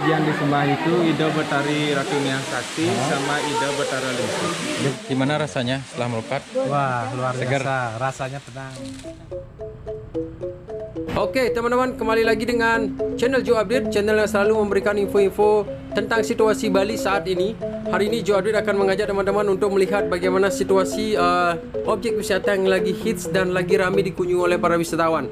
Yang disembah itu Ida Betari Ratu Niang Sakti sama Ida Betara Lingsing. Gimana rasanya setelah melukat? Wah, luar Segar. biasa, rasanya tenang. Oke teman-teman, kembali lagi dengan channel Joe Update, channel yang selalu memberikan info-info tentang situasi Bali saat ini. Hari ini Joe Update akan mengajak teman-teman untuk melihat bagaimana situasi objek wisata yang lagi hits dan lagi ramai dikunjungi oleh para wisatawan.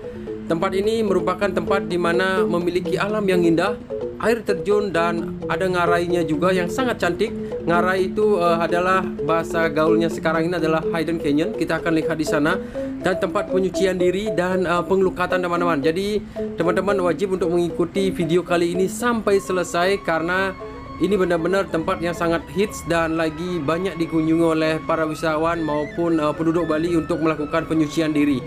Tempat ini merupakan tempat di mana memiliki alam yang indah, air terjun, dan ada ngarainya juga yang sangat cantik. Ngarai itu adalah bahasa gaulnya sekarang ini adalah Hidden Canyon. Kita akan lihat di sana, dan tempat penyucian diri dan pengelukatan teman-teman. Jadi teman-teman wajib untuk mengikuti video kali ini sampai selesai karena ini benar-benar tempat yang sangat hits dan lagi banyak dikunjungi oleh para wisatawan maupun penduduk Bali untuk melakukan penyucian diri.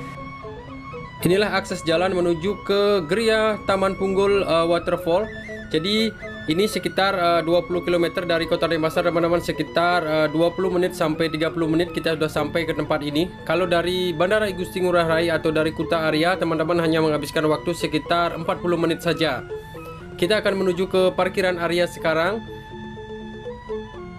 Inilah akses jalan menuju ke Geria Taman Punggul Waterfall. Jadi ini sekitar 20 km dari Kota Denpasar teman-teman, sekitar 20 menit sampai 30 menit kita sudah sampai ke tempat ini. Kalau dari Bandara I Gusti Ngurah Rai atau dari Kuta Aria, teman-teman hanya menghabiskan waktu sekitar 40 menit saja. Kita akan menuju ke parkiran area sekarang.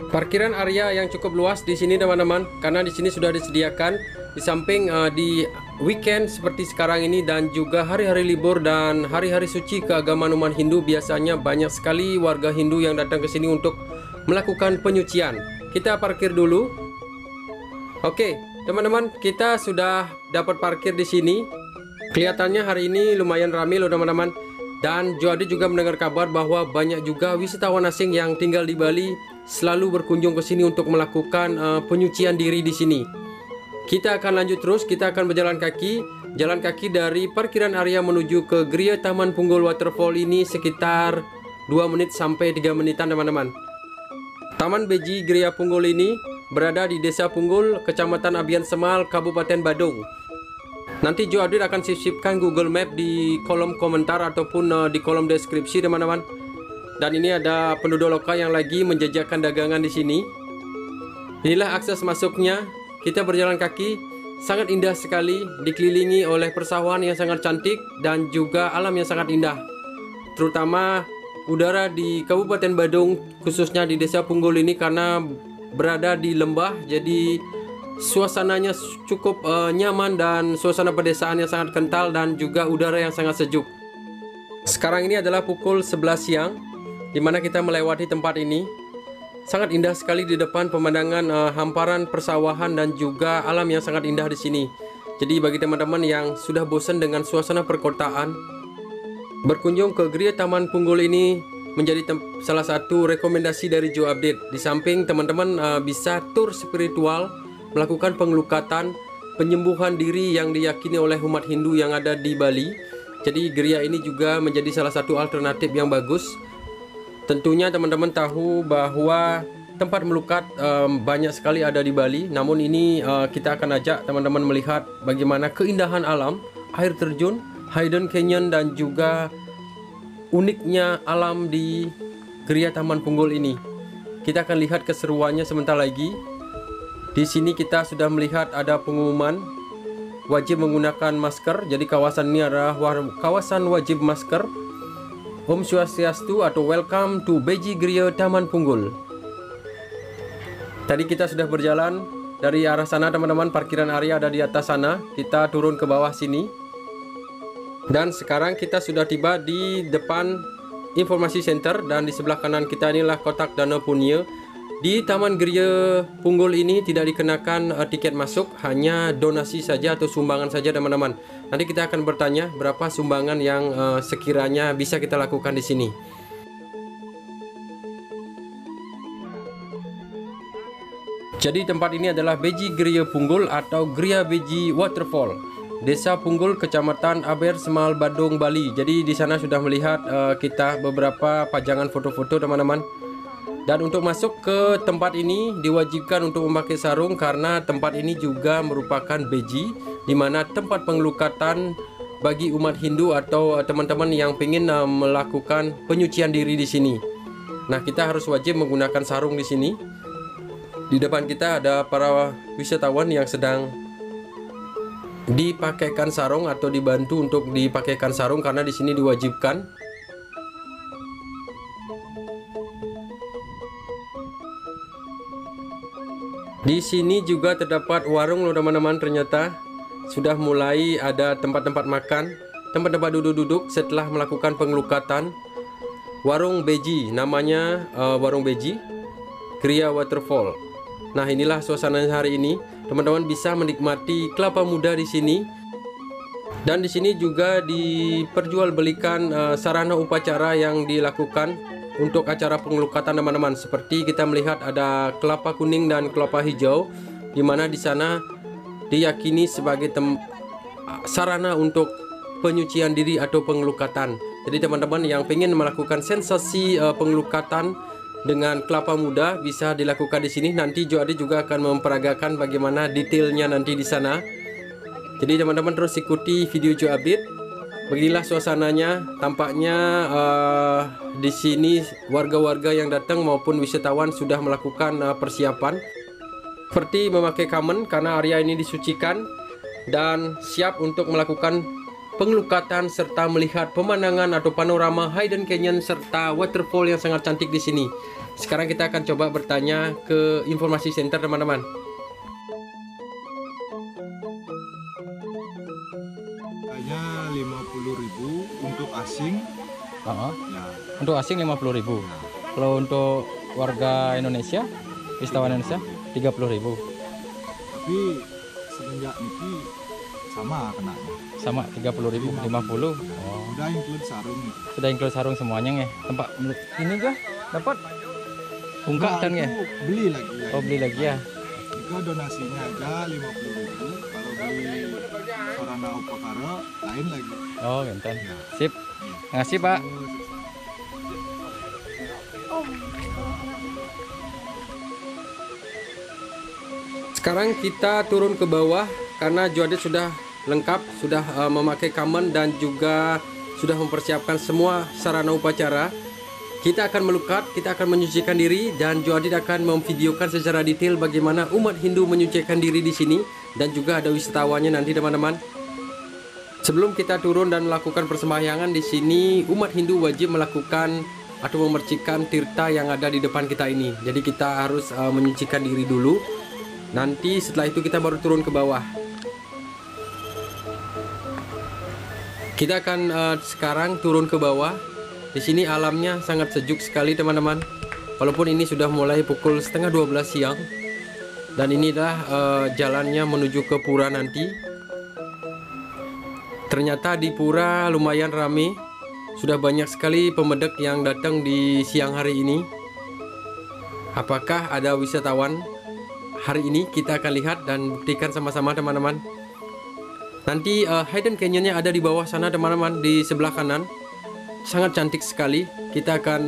Parkiran area yang cukup luas di sini teman-teman, karena di sini sudah disediakan di samping di weekend seperti sekarang ini dan juga hari-hari libur dan hari-hari suci keagamaan umat Hindu, biasanya banyak sekali warga Hindu yang datang ke sini untuk melakukan penyucian. Kita parkir dulu. Oke, teman-teman, kita sudah dapat parkir di sini. Kelihatannya hari ini lumayan ramai loh teman-teman. Dan Joadi juga mendengar kabar bahwa banyak juga wisatawan asing yang tinggal di Bali selalu berkunjung ke sini untuk melakukan penyucian diri di sini. Kita akan lanjut terus, kita akan berjalan kaki. Jalan kaki dari parkiran area menuju ke Geria Taman Punggul Waterfall ini sekitar 2 menit sampai 3 menitan teman-teman. Taman Beji Geria Punggul ini berada di Desa Punggul, Kecamatan Abian Semal, Kabupaten Badung. Nanti Joe Update akan sisipkan Google Map di kolom komentar ataupun di kolom deskripsi teman-teman. Dan ini ada penduduk lokal yang lagi menjajakan dagangan di sini. Inilah akses masuknya. Kita berjalan kaki, sangat indah sekali, dikelilingi oleh persawahan yang sangat cantik dan juga alam yang sangat indah. Terutama udara di Kabupaten Badung, khususnya di Desa Punggul ini karena berada di lembah, jadi suasananya cukup nyaman dan suasana pedesaan yang sangat kental dan juga udara yang sangat sejuk. Sekarang ini adalah pukul 11 siang, di mana kita melewati tempat ini. Sangat indah sekali di depan, pemandangan hamparan persawahan dan juga alam yang sangat indah di sini. Jadi bagi teman-teman yang sudah bosan dengan suasana perkotaan, berkunjung ke Geria Taman Punggul ini menjadi salah satu rekomendasi dari Joe Update. Di samping teman-teman bisa tur spiritual, melakukan pengelukatan, penyembuhan diri yang diyakini oleh umat Hindu yang ada di Bali. Jadi Geria ini juga menjadi salah satu alternatif yang bagus. Tentunya teman-teman tahu bahwa tempat melukat banyak sekali ada di Bali. Namun ini kita akan ajak teman-teman melihat bagaimana keindahan alam, air terjun, Hidden Canyon, dan juga uniknya alam di Geria Taman Punggul ini. Kita akan lihat keseruannya sebentar lagi. Di sini kita sudah melihat ada pengumuman wajib menggunakan masker. Jadi kawasan ini adalah kawasan wajib masker. Om Swastiastu atau Welcome to Beji Geria Taman Punggul. Tadi kita sudah berjalan dari arah sana teman-teman, parkiran area ada di atas sana. Kita turun ke bawah sini. Dan sekarang kita sudah tiba di depan informasi center dan di sebelah kanan kita inilah kotak dana punya. Di Taman Geria Punggul ini tidak dikenakan tiket masuk, hanya donasi saja atau sumbangan saja teman-teman. Nanti kita akan bertanya berapa sumbangan yang sekiranya bisa kita lakukan di sini. Jadi tempat ini adalah Beji Gria Punggul atau Gria Beji Waterfall, Desa Punggul, Kecamatan Aber, Semal, Badung, Bali. Jadi di sana sudah melihat kita beberapa pajangan foto-foto teman-teman. Dan untuk masuk ke tempat ini diwajibkan untuk memakai sarung karena tempat ini juga merupakan beji, di mana tempat pengelukatan bagi umat Hindu atau teman-teman yang ingin melakukan penyucian diri di sini. Nah, kita harus wajib menggunakan sarung di sini. Di depan kita ada para wisatawan yang sedang dipakaikan sarung atau dibantu untuk dipakaikan sarung karena di sini diwajibkan. Di sini juga terdapat warung loh teman-teman, ternyata sudah mulai ada tempat-tempat makan, tempat-tempat duduk-duduk setelah melakukan pengelukatan. Warung Beji, namanya Warung Beji Gria Waterfall. Nah, inilah suasana hari ini. Teman-teman bisa menikmati kelapa muda di sini. Dan di sini juga diperjualbelikan sarana upacara yang dilakukan untuk acara pengelukatan teman-teman. Seperti kita melihat ada kelapa kuning dan kelapa hijau, di mana di sana diyakini sebagai sarana untuk penyucian diri atau pengelukatan. Jadi teman-teman yang ingin melakukan sensasi pengelukatan dengan kelapa muda bisa dilakukan di sini. Nanti Joadi juga akan memperagakan bagaimana detailnya nanti di sana. Jadi teman-teman terus ikuti video Jo Update. Beginilah suasananya. Tampaknya di sini warga-warga yang datang maupun wisatawan sudah melakukan persiapan seperti memakai kamen karena area ini disucikan dan siap untuk melakukan pengelukatan serta melihat pemandangan atau panorama Hidden Canyon serta waterfall yang sangat cantik di sini. Sekarang kita akan coba bertanya ke informasi center teman-teman. Hanya 50.000 untuk asing. Ya. Untuk asing 50.000. Kalau untuk warga Indonesia, wisatawan Indonesia 30.000. Tapi semenjak niki sama kenanya. Sama 30.000, 50. Oh. Udah include sarung. Sudah include sarung semuanya ya. Tempat ini juga dapat bungkak kan ya? Beli lagi. Oh, beli lagi ya. Jika donasinya aja 50.000, kalau beli sarana upakara lain lagi. Oh, genten. Sip. Ngasih, Pak. Sekarang kita turun ke bawah karena Joadi sudah lengkap, sudah memakai kamen dan juga sudah mempersiapkan semua sarana upacara. Kita akan melukat, kita akan menyucikan diri dan Joadi akan memvideokan secara detail bagaimana umat Hindu menyucikan diri di sini dan juga ada wisatawannya nanti teman-teman. Sebelum kita turun dan melakukan persembahyangan di sini, umat Hindu wajib melakukan atau memercikan tirta yang ada di depan kita ini. Jadi kita harus menyucikan diri dulu. Nanti setelah itu kita baru turun ke bawah. Kita akan sekarang turun ke bawah. Di sini alamnya sangat sejuk sekali teman-teman. Walaupun ini sudah mulai pukul setengah 12 siang. Dan inilah jalannya menuju ke pura nanti. Ternyata di pura lumayan ramai. Sudah banyak sekali pemedek yang datang di siang hari ini. Apakah ada wisatawan hari ini? Kita akan lihat dan buktikan sama-sama teman-teman. Nanti Hidden Canyonnya ada di bawah sana teman-teman, di sebelah kanan. Sangat cantik sekali. Kita akan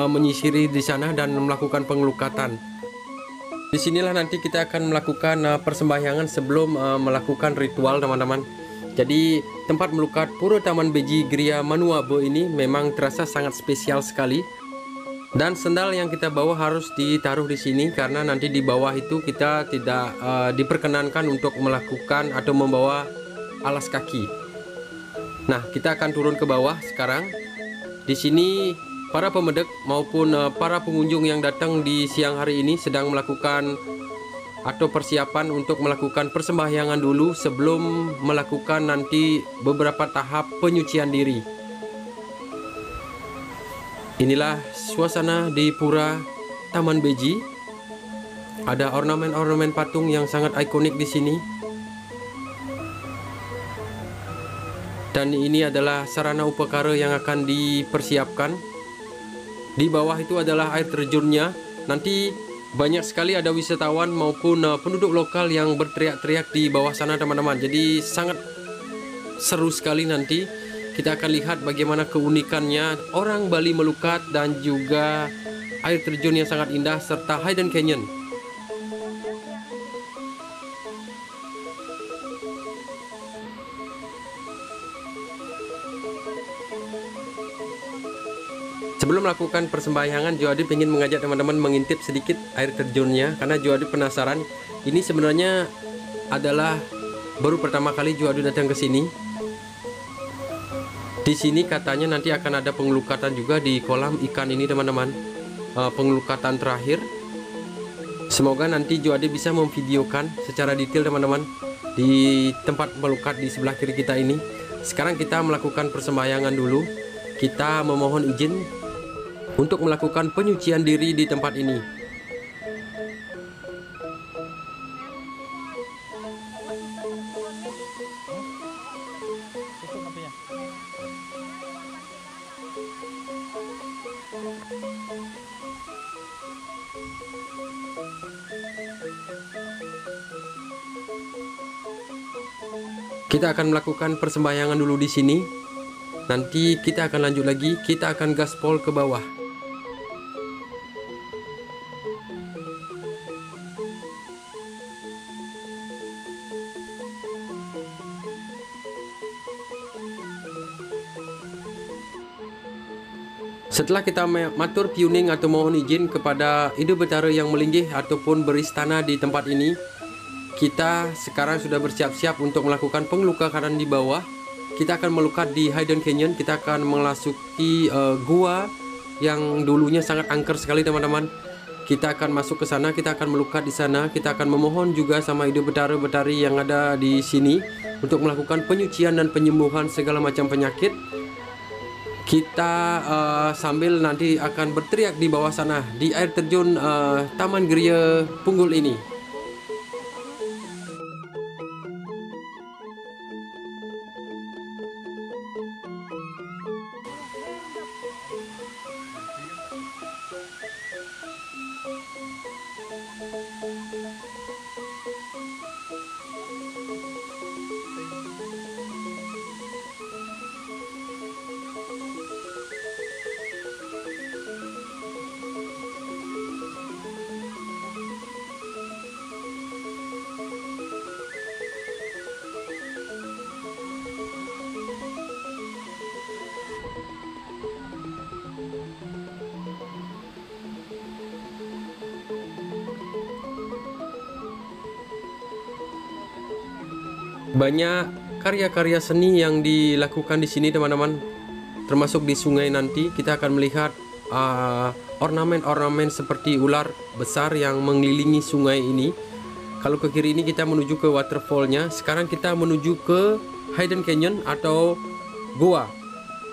menyisiri di sana dan melakukan pengelukatan. Disinilah nanti kita akan melakukan persembahyangan sebelum melakukan ritual teman-teman. Jadi tempat melukat Pura Taman Beji Gria Manuabe ini memang terasa sangat spesial sekali. Dan sendal yang kita bawa harus ditaruh di sini karena nanti di bawah itu kita tidak diperkenankan untuk melakukan atau membawa alas kaki. Nah, kita akan turun ke bawah sekarang. Di sini para pemedek maupun para pengunjung yang datang di siang hari ini sedang melakukan atau persiapan untuk melakukan persembahyangan dulu sebelum melakukan nanti beberapa tahap penyucian diri. Inilah suasana di Pura Taman Beji. Ada ornamen-ornamen patung yang sangat ikonik di sini. Dan ini adalah sarana upakara yang akan dipersiapkan. Di bawah itu adalah air terjunnya. Nanti banyak sekali ada wisatawan maupun penduduk lokal yang berteriak-teriak di bawah sana teman-teman. Jadi sangat seru sekali nanti kita akan lihat bagaimana keunikannya orang Bali Melukat dan juga air terjun yang sangat indah serta Hidden Canyon. Sebelum melakukan persembahyangan, Joadi ingin mengajak teman-teman mengintip sedikit air terjunnya karena Joadi penasaran. Ini sebenarnya adalah baru pertama kali Joadi datang ke sini. Di sini katanya nanti akan ada pengelukatan juga di kolam ikan ini teman-teman. Pengelukatan terakhir. Semoga nanti Joadi bisa memvideokan secara detail teman-teman di tempat melukat di sebelah kiri kita ini. Sekarang kita melakukan persembahyangan dulu. Kita memohon izin untuk melakukan penyucian diri di tempat ini. Kita akan melakukan persembahyangan dulu di sini. Nanti kita akan lanjut lagi, kita akan gaspol ke bawah. Setelah kita matur piuning atau mohon izin kepada Ida Betara yang melinggih ataupun beristana di tempat ini, kita sekarang sudah bersiap-siap untuk melakukan pengelukatan di bawah. Kita akan melukat di Hidden Canyon. Kita akan memasuki gua yang dulunya sangat angker sekali teman-teman. Kita akan masuk ke sana, kita akan melukat di sana. Kita akan memohon juga sama Ida Betara-betari yang ada di sini untuk melakukan penyucian dan penyembuhan segala macam penyakit. Kita sambil nanti akan berteriak di bawah sana di air terjun Taman Geria Punggul ini. Banyak karya-karya seni yang dilakukan di sini teman-teman, termasuk di sungai. Nanti kita akan melihat ornamen-ornamen seperti ular besar yang mengelilingi sungai ini. Kalau ke kiri ini kita menuju ke waterfallnya. Sekarang kita menuju ke Hidden Canyon atau gua.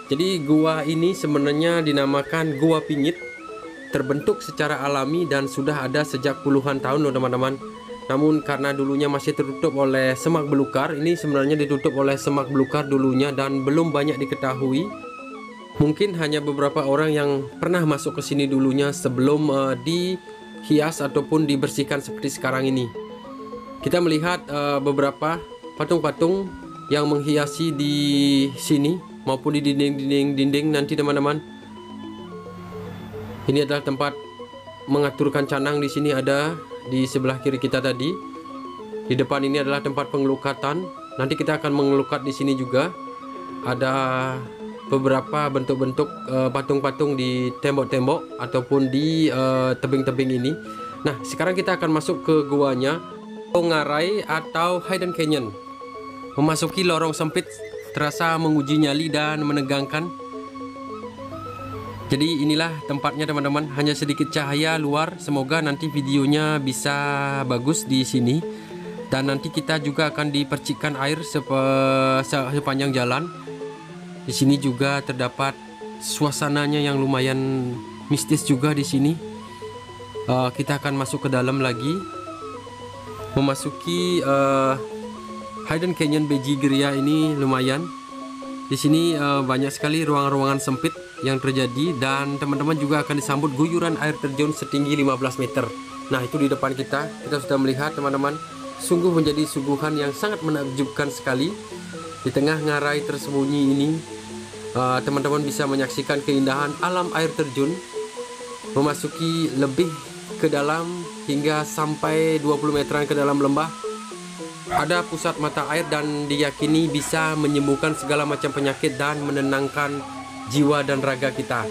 Jadi gua ini sebenarnya dinamakan Gua Pingit, terbentuk secara alami dan sudah ada sejak puluhan tahun loh teman-teman. Namun karena dulunya masih tertutup oleh semak belukar, ini sebenarnya ditutup oleh semak belukar dulunya dan belum banyak diketahui. Mungkin hanya beberapa orang yang pernah masuk ke sini dulunya sebelum dihias ataupun dibersihkan seperti sekarang ini. Kita melihat beberapa patung-patung yang menghiasi di sini maupun di dinding-dinding nanti teman-teman. Ini adalah tempat mengaturkan canang. Di sini ada di sebelah kiri kita tadi. Di depan ini adalah tempat pengelukatan. Nanti kita akan mengelukat di sini juga. Ada beberapa bentuk-bentuk patung-patung di tembok-tembok ataupun di tebing-tebing ini. Nah, sekarang kita akan masuk ke guanya, Ngarai atau Hidden Canyon. Memasuki lorong sempit terasa menguji nyali dan menegangkan. Jadi inilah tempatnya teman-teman, hanya sedikit cahaya luar. Semoga nanti videonya bisa bagus di sini. Dan nanti kita juga akan dipercikkan air sepanjang jalan. Di sini juga terdapat suasananya yang lumayan mistis juga di sini. Kita akan masuk ke dalam lagi. Memasuki Hidden Canyon Beji Geria ini lumayan. Di sini banyak sekali ruangan-ruangan sempit yang terjadi dan teman-teman juga akan disambut guyuran air terjun setinggi 15 meter. Nah, itu di depan kita sudah melihat teman-teman. Sungguh menjadi suguhan yang sangat menakjubkan sekali. Di tengah ngarai tersembunyi ini, teman-teman bisa menyaksikan keindahan alam air terjun memasuki lebih ke dalam hingga sampai 20 meteran ke dalam lembah. Ada pusat mata air dan diyakini bisa menyembuhkan segala macam penyakit dan menenangkan jiwa dan raga kita.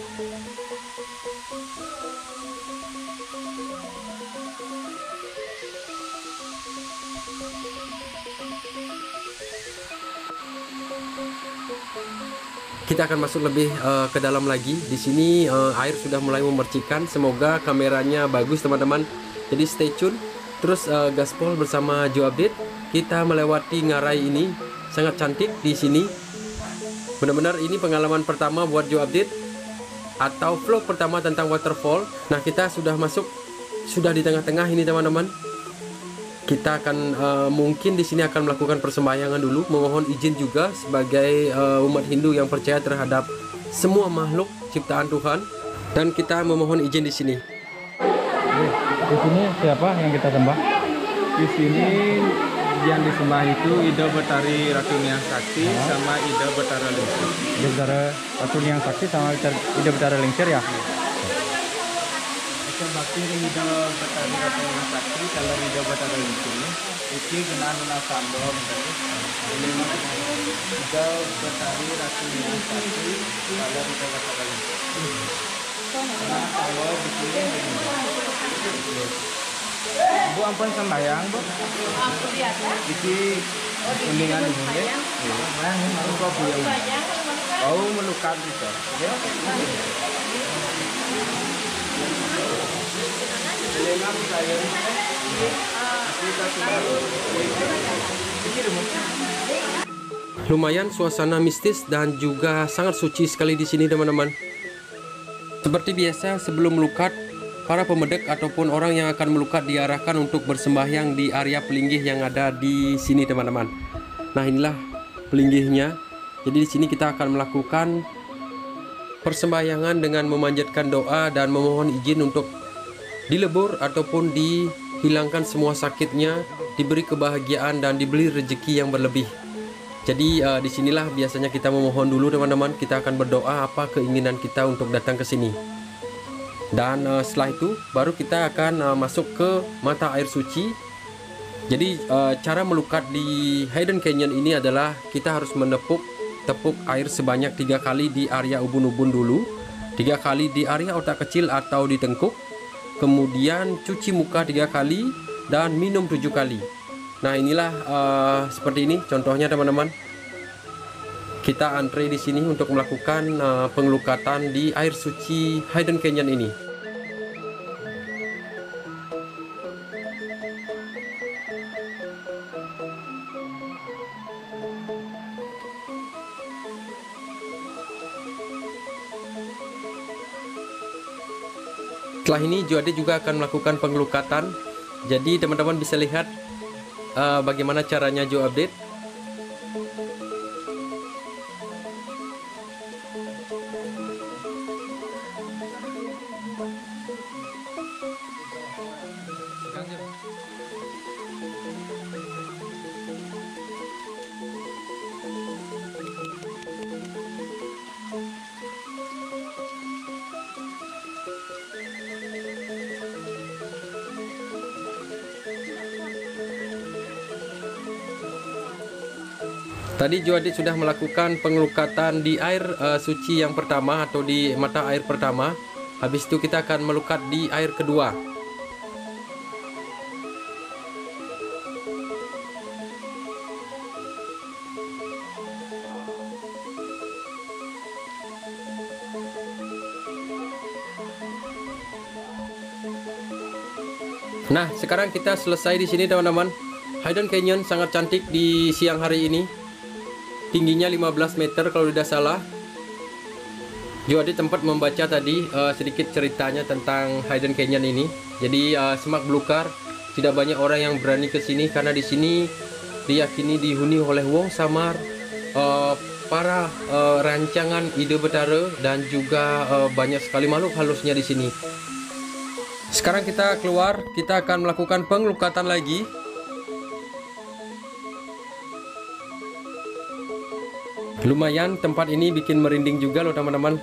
Kita akan masuk lebih ke dalam lagi. Di sini air sudah mulai memercikan. Semoga kameranya bagus teman-teman. Jadi stay tune. Terus gaspol bersama Joe Update. Kita melewati ngarai ini sangat cantik di sini. Benar-benar ini pengalaman pertama buat Joe Update atau vlog pertama tentang waterfall. Nah, kita sudah masuk, sudah di tengah-tengah ini teman-teman. Kita akan mungkin di sini akan melakukan persembahyangan dulu, memohon izin juga sebagai umat Hindu yang percaya terhadap semua makhluk ciptaan Tuhan, dan kita memohon izin di sini. Di sini siapa yang kita sembah? Di sini yang disembah itu Ida Betari Ratu Niang Sakti sama Ida Betara Lingkir. Ida Betara Ratu Niang Sakti sama Ida Betara Lingkir ya? Itu bakti Ida Betari Ratu Niang Sakti kalau Ida Betara Lingkir iki genanuna sando ini Ida Betari Ratu Niang Sakti kalau Ida Betara Lingkir. Nah, kalau di sini Bu ampun sembayang, Bu. Iki kuningan di sini. Harus kau buyang. Kau melukat gitu. Lengan saya. Lumayan suasana mistis dan juga sangat suci sekali di sini teman-teman. Seperti biasa sebelum melukat, para pemedek ataupun orang yang akan melukat diarahkan untuk bersembahyang di area pelinggih yang ada di sini teman-teman. Nah, inilah pelinggihnya. Jadi di sini kita akan melakukan persembahyangan dengan memanjatkan doa dan memohon izin untuk dilebur ataupun dihilangkan semua sakitnya, diberi kebahagiaan dan diberi rezeki yang berlebih. Jadi disinilah biasanya kita memohon dulu teman-teman. Kita akan berdoa apa keinginan kita untuk datang ke sini. Dan setelah itu baru kita akan masuk ke mata air suci. Jadi cara melukat di Hayden Canyon ini adalah kita harus tepuk air sebanyak 3 kali di area ubun-ubun dulu, 3 kali di area otak kecil atau di tengkuk, kemudian cuci muka 3 kali dan minum 7 kali. Nah, inilah seperti ini contohnya teman-teman. Kita antre di sini untuk melakukan pengelukatan di air suci Hayden Canyon ini. Setelah ini Joadi juga akan melakukan pengelukatan. Jadi teman-teman bisa lihat bagaimana caranya Joe Update. Tadi Joadi sudah melakukan pengelukatan di air suci yang pertama atau di mata air pertama. Habis itu kita akan melukat di air kedua. Nah, sekarang kita selesai di sini teman-teman. Hayden Canyon sangat cantik di siang hari ini. Tingginya 15 meter kalau tidak salah. Joadi tempat membaca tadi sedikit ceritanya tentang Hayden Canyon ini. Jadi semak belukar, tidak banyak orang yang berani ke sini karena di sini diyakini dihuni oleh Wong Samar, para rancangan Ida Betara dan juga banyak sekali makhluk halusnya di sini. Sekarang kita keluar, kita akan melakukan pengelukatan lagi. Lumayan, tempat ini bikin merinding juga loh teman-teman.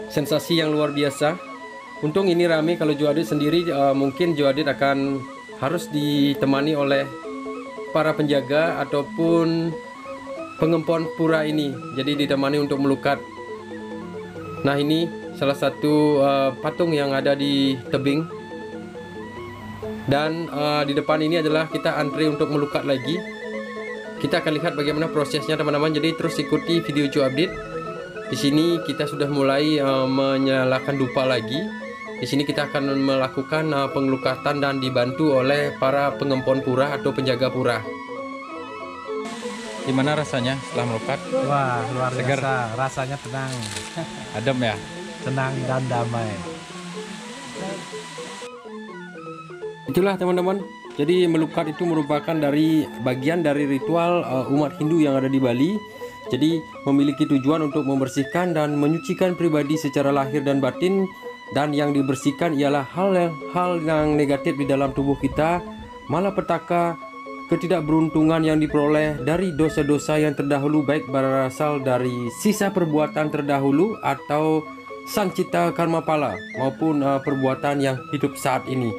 Sensasi yang luar biasa. Untung ini rame. Kalau Joadit sendiri mungkin Joadit akan harus ditemani oleh para penjaga ataupun pengempon pura ini. Jadi ditemani untuk melukat. Nah, ini salah satu patung yang ada di tebing. Dan di depan ini adalah kita antri untuk melukat lagi. Kita akan lihat bagaimana prosesnya teman-teman. Jadi terus ikuti video Jo Update. Di sini kita sudah mulai menyalakan dupa lagi. Di sini kita akan melakukan pengelukatan dan dibantu oleh para pengempon pura atau penjaga pura. Gimana rasanya setelah melukat? Wah, luar Segar. biasa. Rasanya tenang, Adem ya? tenang dan damai. Itulah teman-teman. Jadi melukat itu merupakan bagian dari ritual umat Hindu yang ada di Bali. Jadi memiliki tujuan untuk membersihkan dan menyucikan pribadi secara lahir dan batin. Dan yang dibersihkan ialah hal yang negatif di dalam tubuh kita, malapetaka, ketidakberuntungan yang diperoleh dari dosa-dosa yang terdahulu, baik berasal dari sisa perbuatan terdahulu atau sancita karma pala maupun perbuatan yang hidup saat ini.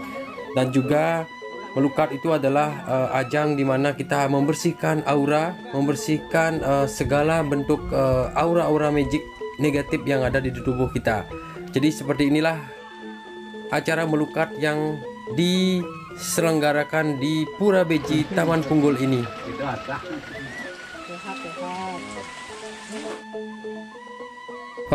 Dan juga melukat itu adalah ajang di mana kita membersihkan aura, membersihkan segala bentuk aura-aura magic negatif yang ada di tubuh kita. Jadi seperti inilah acara melukat yang diselenggarakan di Pura Beji Taman Punggul ini.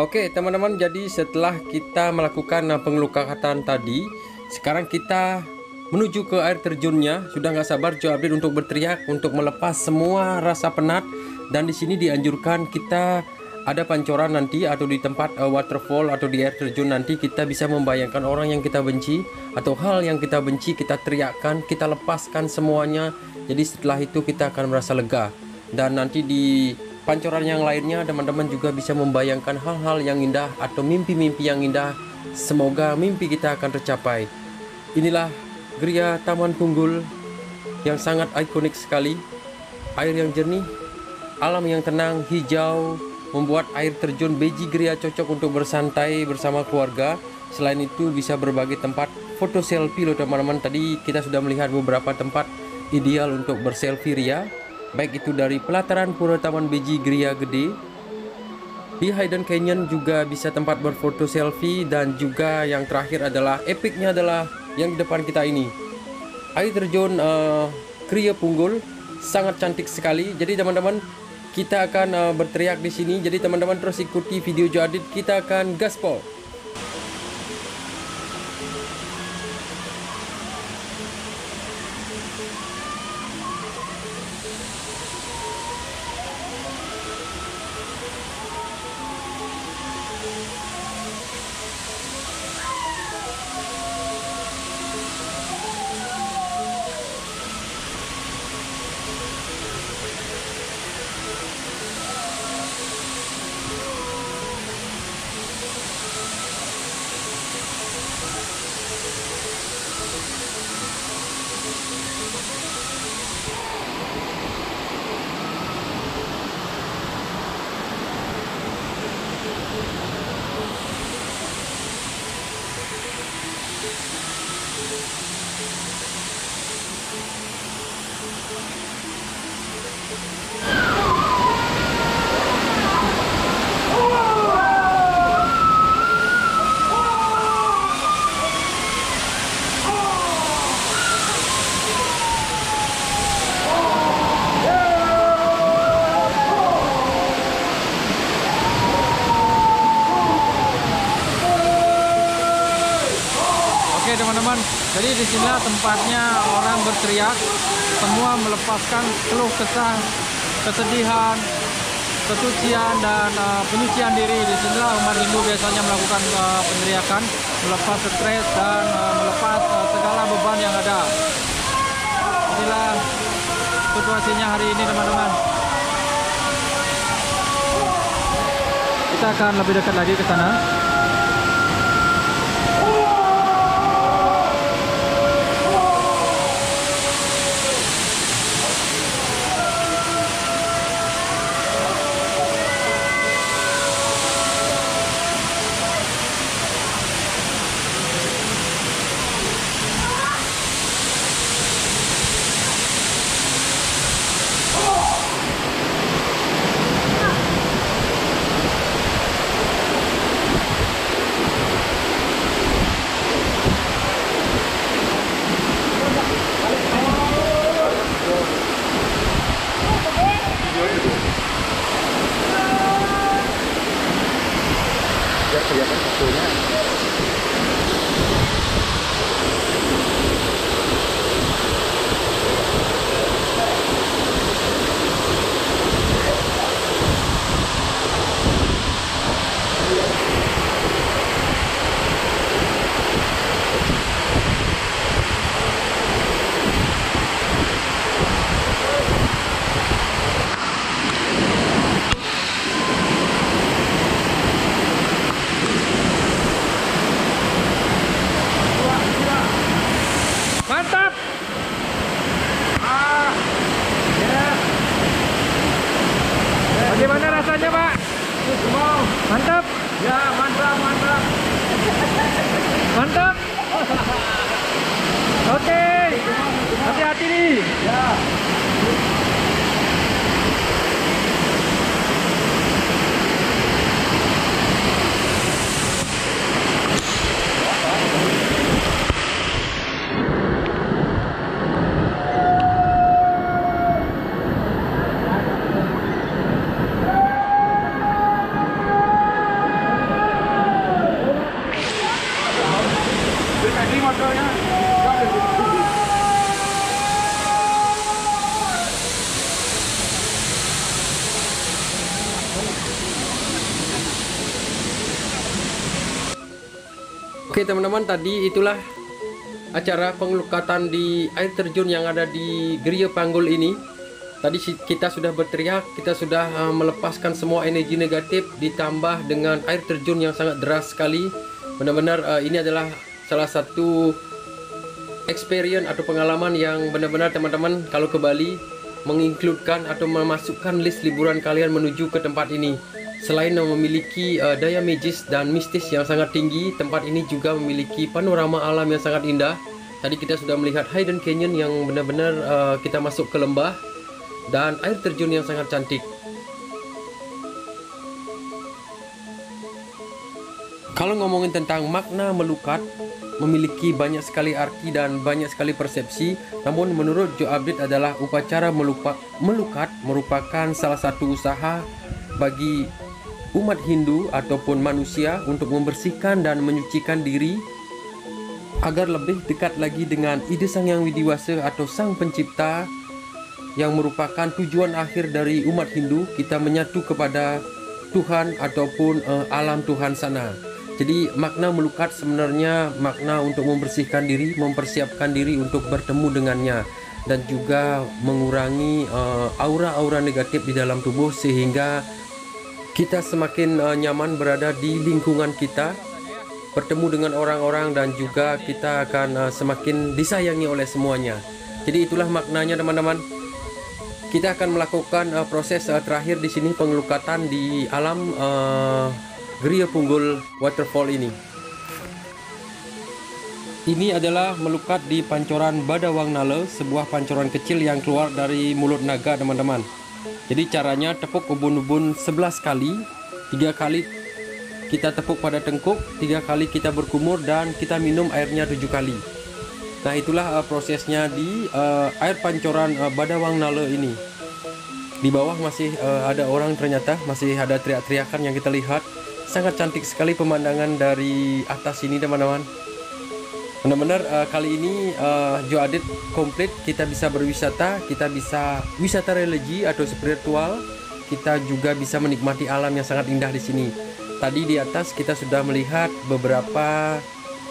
Oke teman-teman, jadi setelah kita melakukan pengelukatan tadi, sekarang kita menuju ke air terjunnya. Sudah nggak sabar Jo Update untuk berteriak, untuk melepas semua rasa penat. Dan di sini dianjurkan kita ada pancoran nanti atau di tempat waterfall atau di air terjun nanti kita bisa membayangkan orang yang kita benci atau hal yang kita benci, kita teriakkan, kita lepaskan semuanya. Jadi setelah itu kita akan merasa lega. Dan nanti di pancoran yang lainnya teman-teman juga bisa membayangkan hal-hal yang indah atau mimpi-mimpi yang indah. Semoga mimpi kita akan tercapai. Inilah Gria Taman Punggul yang sangat ikonik sekali. Air yang jernih, alam yang tenang, hijau, membuat air terjun Beji Gria cocok untuk bersantai bersama keluarga. Selain itu bisa berbagai tempat foto selfie loh teman-teman. Tadi kita sudah melihat beberapa tempat ideal untuk berselfie ria, baik itu dari pelataran Pura Taman Beji Gria Gede. Di Hayden Canyon juga bisa tempat berfoto selfie. Dan juga yang terakhir adalah epicnya adalah yang di depan kita ini, air terjun Gria Punggul, sangat cantik sekali. Jadi teman-teman, kita akan berteriak di sini. Jadi teman-teman terus ikuti video Jo Update. Kita akan gaspol. Oke teman-teman, jadi disinilah tempatnya orang berteriak, semua melepaskan keluh kesah, kesedihan, kesucian dan penyucian diri. Disinilah umat Hindu biasanya melakukan peneriakan, melepas stres dan melepas segala beban yang ada. Inilah situasinya hari ini teman-teman. Kita akan lebih dekat lagi ke sana. Ya, mantap, mantap. Mantap. Oke. Hati-hati nih. Ya. Oke teman-teman, tadi itulah acara pengelukatan di air terjun yang ada di Geria Panggul ini. Tadi kita sudah berteriak, kita sudah melepaskan semua energi negatif, ditambah dengan air terjun yang sangat deras sekali. Benar-benar ini adalah salah satu experience atau pengalaman yang benar-benar teman-teman kalau ke Bali menginkludkan atau memasukkan list liburan kalian menuju ke tempat ini. Selain memiliki daya magis dan mistis yang sangat tinggi, tempat ini juga memiliki panorama alam yang sangat indah. Tadi kita sudah melihat Hidden Canyon yang benar-benar kita masuk ke lembah, dan air terjun yang sangat cantik. Kalau ngomongin tentang makna melukat, memiliki banyak sekali arti dan banyak sekali persepsi. Namun menurut Joe Update adalah upacara melukat merupakan salah satu usaha bagi umat Hindu ataupun manusia untuk membersihkan dan menyucikan diri agar lebih dekat lagi dengan ide Sang Yang Widiwasa atau Sang Pencipta, yang merupakan tujuan akhir dari umat Hindu, kita menyatu kepada Tuhan ataupun alam Tuhan sana. Jadi makna melukat sebenarnya makna untuk membersihkan diri, mempersiapkan diri untuk bertemu dengannya, dan juga mengurangi aura-aura negatif di dalam tubuh sehingga kita semakin nyaman berada di lingkungan kita, bertemu dengan orang-orang, dan juga kita akan semakin disayangi oleh semuanya. Jadi itulah maknanya teman-teman. Kita akan melakukan proses terakhir di sini, pengelukatan di alam Geria Panggul Waterfall ini. Ini adalah melukat di pancoran Badawang Nala, sebuah pancoran kecil yang keluar dari mulut naga teman-teman. Jadi caranya tepuk ubun-ubun 11 kali, 3 kali kita tepuk pada tengkuk, 3 kali kita berkumur, dan kita minum airnya 7 kali. Nah itulah prosesnya di air pancoran Badawang Nala ini. Di bawah masih ada orang, ternyata masih ada teriak-teriakan yang kita lihat. Sangat cantik sekali pemandangan dari atas ini teman-teman. Benar-benar kali ini Joe Update komplit. Kita bisa berwisata, kita bisa wisata religi atau spiritual, kita juga bisa menikmati alam yang sangat indah di sini. Tadi di atas kita sudah melihat beberapa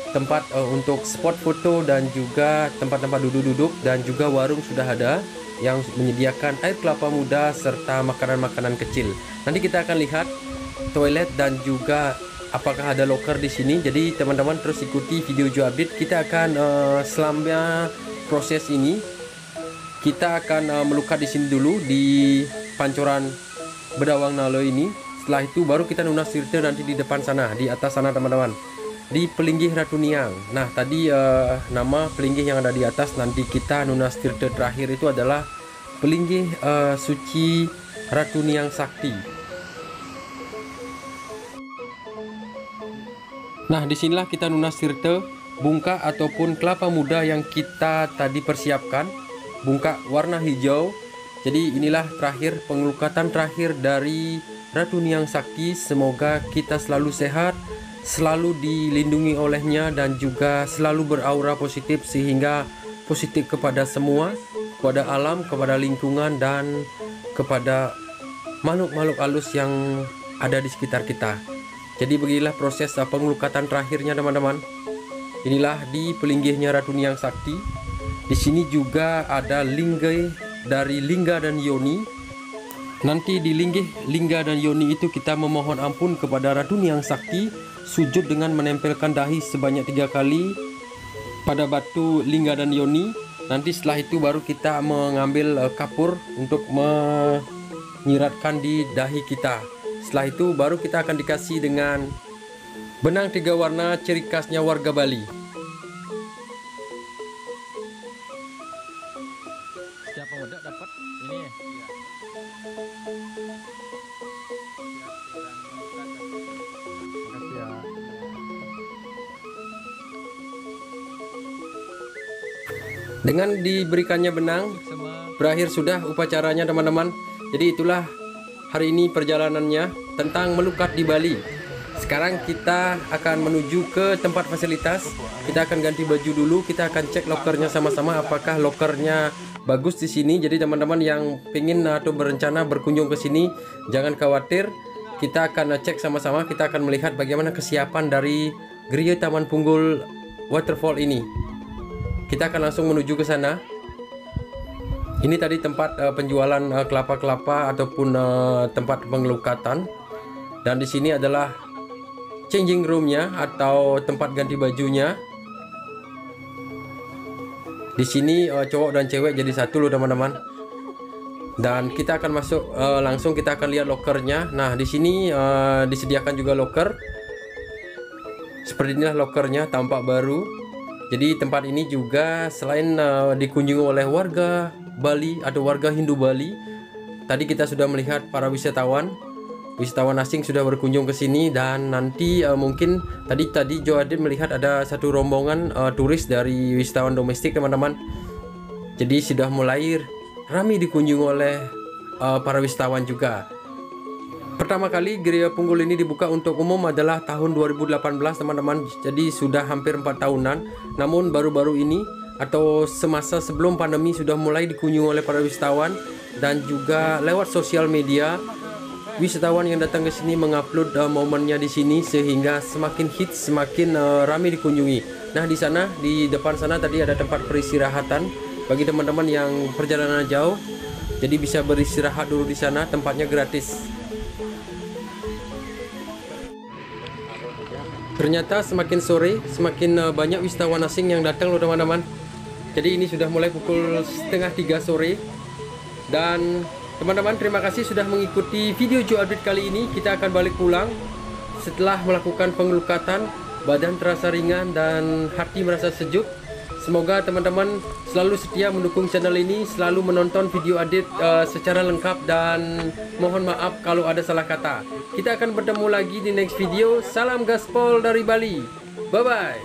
tempat untuk spot foto dan juga tempat-tempat duduk-duduk, dan juga warung sudah ada yang menyediakan air kelapa muda serta makanan-makanan kecil. Nanti kita akan lihat toilet dan juga apakah ada locker di sini. Jadi teman-teman terus ikuti video Joe Update. Kita akan selama proses ini kita akan melukat di sini dulu di pancoran Badawang Nala ini. Setelah itu baru kita nunas tirta nanti di depan sana, di atas sana teman-teman, di Pelinggih Ratu Niang. Nah tadi nama pelinggih yang ada di atas, nanti kita nunas tirta terakhir itu adalah Pelinggih Suci Ratu Niang Sakti. Nah disinilah kita nunas tirta bungka ataupun kelapa muda yang kita tadi persiapkan, bungka warna hijau. Jadi inilah terakhir pengelukatan terakhir dari Ratu Niang Sakti. Semoga kita selalu sehat, selalu dilindungi olehnya, dan juga selalu beraura positif sehingga positif kepada semua, kepada alam, kepada lingkungan, dan kepada makhluk-makhluk halus yang ada di sekitar kita. Jadi beginilah proses pengelukatan terakhirnya teman-teman. Inilah di pelinggihnya Ratu Niang Sakti. Di sini juga ada linggai dari Lingga dan Yoni. Nanti di linggih Lingga dan Yoni itu kita memohon ampun kepada Ratu Niang Sakti, sujud dengan menempelkan dahi sebanyak 3 kali pada batu Lingga dan Yoni. Nanti setelah itu baru kita mengambil kapur untuk menyiratkan di dahi kita Setelah itu baru kita akan dikasih dengan benang 3 warna ciri khasnya warga Bali. Setiap pemuda dapat ini. Makasih ya. Dengan diberikannya benang, berakhir sudah upacaranya teman-teman. Jadi itulah hari ini perjalanannya tentang melukat di Bali. Sekarang kita akan menuju ke tempat fasilitas. Kita akan ganti baju dulu. Kita akan cek lokernya sama-sama apakah lokernya bagus di sini. Jadi teman-teman yang pengen atau berencana berkunjung ke sini, jangan khawatir. Kita akan cek sama-sama. Kita akan melihat bagaimana kesiapan dari gereja Taman Punggul Waterfall ini. Kita akan langsung menuju ke sana. Ini tadi tempat penjualan kelapa-kelapa ataupun tempat pengelukatan. Dan di sini adalah changing roomnya atau tempat ganti bajunya. Di sini cowok dan cewek jadi satu loh teman-teman. Dan kita akan masuk langsung, kita akan lihat lokernya. Nah di sini disediakan juga loker. Seperti inilah lokernya, tampak baru. Jadi tempat ini juga selain dikunjungi oleh warga Bali atau warga Hindu Bali, tadi kita sudah melihat para wisatawan asing sudah berkunjung ke sini. Dan nanti mungkin tadi Joadin melihat ada satu rombongan turis dari wisatawan domestik teman-teman. Jadi sudah mulai ramai dikunjungi oleh para wisatawan juga. Pertama kali gereja Punggul ini dibuka untuk umum adalah tahun 2018 teman-teman. Jadi sudah hampir 4 tahunan. Namun baru-baru ini atau semasa sebelum pandemi sudah mulai dikunjungi oleh para wisatawan. Dan juga lewat sosial media, wisatawan yang datang ke sini mengupload momennya di sini sehingga semakin hits, semakin ramai dikunjungi. Nah di sana, di depan sana tadi ada tempat peristirahatan bagi teman-teman yang perjalanan jauh. Jadi bisa beristirahat dulu di sana, tempatnya gratis. Ternyata semakin sore semakin banyak wisatawan asing yang datang loh teman-teman. Jadi ini sudah mulai pukul 2:30 sore. Dan teman-teman terima kasih sudah mengikuti video Joe Update kali ini. Kita akan balik pulang setelah melakukan pengelukatan. Badan terasa ringan dan hati merasa sejuk. Semoga teman-teman selalu setia mendukung channel ini, selalu menonton video update secara lengkap, dan mohon maaf kalau ada salah kata. Kita akan bertemu lagi di next video. Salam gaspol dari Bali. Bye bye.